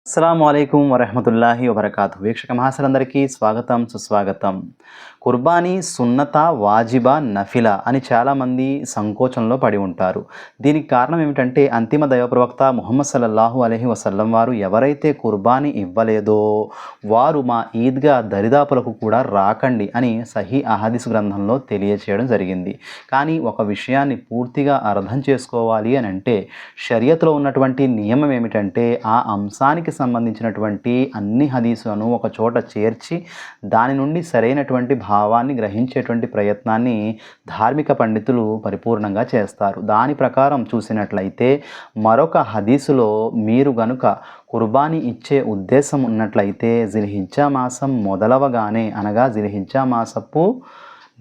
అస్సలాము అలైకుం వరహమతుల్లాహి వబర్కాతు. వీక్షక మహాశలందరికీ స్వాగతం, సుస్వాగతం. కుర్బానీ సున్నత, వాజిబా, నఫిలా అని చాలామంది సంకోచంలో పడి ఉంటారు. దీనికి కారణం ఏమిటంటే అంతిమ దైవ ప్రవక్త ముహమ్మద్ సల్లల్లాహు అలైహి వసల్లం వారు ఎవరైతే కుర్బానీ ఇవ్వలేదో వారు మా ఈద్గా దరిదాపులకు కూడా రాకండి అని సహీ అహదీస్ గ్రంథంలో తెలియచేయడం జరిగింది. కానీ ఒక విషయాన్ని పూర్తిగా అర్థం చేసుకోవాలి అని అంటే షరియత్లో ఉన్నటువంటి నియమం ఏమిటంటే ఆ అంశానికి సంబంధించినటువంటి అన్ని హదీసులను ఒక చోట చేర్చి దాని నుండి సరైనటువంటి భావాన్ని గ్రహించేటువంటి ప్రయత్నాన్ని ధార్మిక పండితులు పరిపూర్ణంగా చేస్తారు. దాని ప్రకారం చూసినట్లయితే మరొక హదీసులో మీరు గనుక కుర్బానీ ఇచ్చే ఉద్దేశం ఉన్నట్లయితే జిల్హిజ్జా మాసం మొదలవగానే అనగా జిల్హిజ్జా మాసపు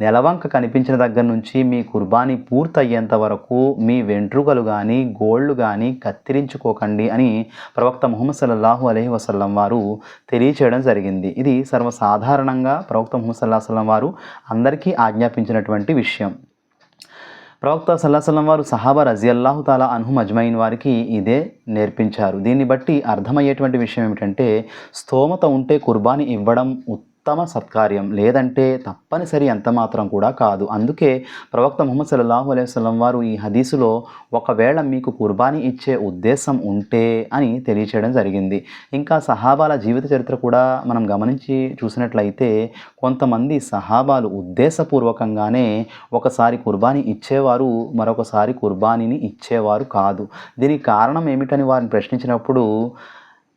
నెలవంక కనిపించిన దగ్గర నుంచి మీ కుర్బానీ పూర్తయ్యేంత వరకు మీ వెంట్రుకలు కానీ గోళ్ళు కానీ కత్తిరించుకోకండి అని ప్రవక్త ముహమ్మద్ సల్లల్లాహు అలైహి వసల్లం వారు తెలియచేయడం జరిగింది. ఇది సర్వసాధారణంగా ప్రవక్త ముహమ్మద్ సల్లల్లాహు అలైహి వసల్లం వారు అందరికీ ఆజ్ఞాపించినటువంటి విషయం. ప్రవక్త సల్లల్లాహు అలైహి వసల్లం వారు సహాబా రజియల్లాహు తాలా అన్హుమ్ అజ్మయిన్ వారికి ఇదే నేర్పించారు. దీన్ని బట్టి అర్థమయ్యేటువంటి విషయం ఏమిటంటే స్తోమత ఉంటే కుర్బానీ ఇవ్వడం ఉత్తమ సత్కార్యం, లేదంటే తప్పనిసరి ఎంత మాత్రం కూడా కాదు. అందుకే ప్రవక్త ముహమ్మద్ సల్లల్లాహు అలైహి వసల్లం వారు ఈ హదీసులో ఒకవేళ మీకు కుర్బానీ ఇచ్చే ఉద్దేశం ఉంటే అని తెలియచేయడం జరిగింది. ఇంకా సహాబాల జీవిత చరిత్ర కూడా మనం గమనించి చూసినట్లయితే కొంతమంది సహాబాలు ఉద్దేశపూర్వకంగానే ఒకసారి కుర్బానీ ఇచ్చేవారు, మరొకసారి కుర్బానీని ఇచ్చేవారు కాదు. దీనికి కారణం ఏమిటని వారిని ప్రశ్నించినప్పుడు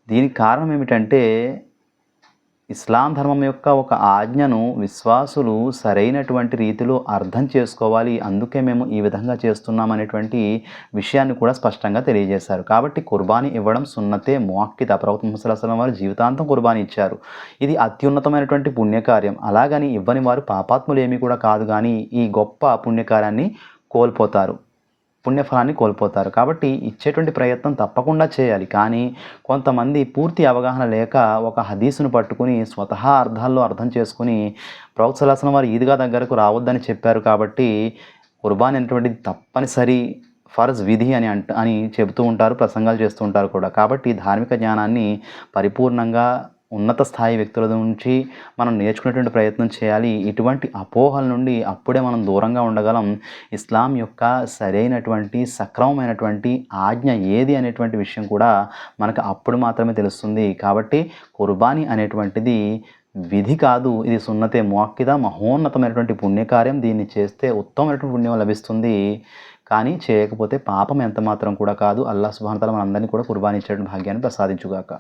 దీనికి కారణం ఏమిటంటే ఇస్లాం ధర్మం యొక్క ఒక ఆజ్ఞను విశ్వాసులు సరైనటువంటి రీతిలో అర్థం చేసుకోవాలి, అందుకే మేము ఈ విధంగా చేస్తున్నామనేటువంటి విషయాన్ని కూడా స్పష్టంగా తెలియజేశారు. కాబట్టి కుర్బానీ ఇవ్వడం సున్నతే ముఅక్కిద. ప్రవక్త ముహమ్మద్ సల్లల్లాహు అలైహి వసల్లం వారు జీవితాంతం కుర్బానీ ఇచ్చారు. ఇది అత్యున్నతమైనటువంటి పుణ్యకార్యం. అలాగని ఇవ్వని వారు పాపాత్ములు ఏమీ కూడా కాదు, కానీ ఈ గొప్ప పుణ్యకార్యాన్ని కోల్పోతారు, పుణ్యఫలాన్ని కోల్పోతారు. కాబట్టి ఇచ్చేటువంటి ప్రయత్నం తప్పకుండా చేయాలి. కానీ కొంతమంది పూర్తి అవగాహన లేక ఒక హదీసును పట్టుకుని స్వతహా అర్థాల్లో అర్థం చేసుకుని ప్రవక్త సల్లల్లాహు అలైహి వసల్లం వారు ఈద్గా దగ్గరకు రావద్దని చెప్పారు కాబట్టి కుర్బానీ అనేటువంటిది తప్పనిసరి ఫర్జ్ విధి అని చెబుతూ ఉంటారు, ప్రసంగాలు చేస్తూ ఉంటారు కూడా. కాబట్టి ధార్మిక జ్ఞానాన్ని పరిపూర్ణంగా ఉన్నత స్థాయి వ్యక్తుల నుంచి మనం నేర్చుకునేటువంటి ప్రయత్నం చేయాలి. ఇటువంటి అపోహల నుండి అప్పుడే మనం దూరంగా ఉండగలం. ఇస్లాం యొక్క సరైనటువంటి సక్రమమైనటువంటి ఆజ్ఞ ఏది అనేటువంటి విషయం కూడా మనకు అప్పుడు మాత్రమే తెలుస్తుంది. కాబట్టి కుర్బానీ అనేటువంటిది విధి కాదు, ఇది సున్నతే ముఅక్కిద, మహోన్నతమైనటువంటి పుణ్యకార్యం. దీన్ని చేస్తే ఉత్తమమైనటువంటి పుణ్యం లభిస్తుంది, కానీ చేయకపోతే పాపం ఎంత మాత్రం కూడా కాదు. అల్లాహ్ సుబ్హానహు వ తఆలా మనందరినీ కూడా కుర్బానీ ఇచ్చేటువంటి భాగ్యాన్ని ప్రసాదించుగాక.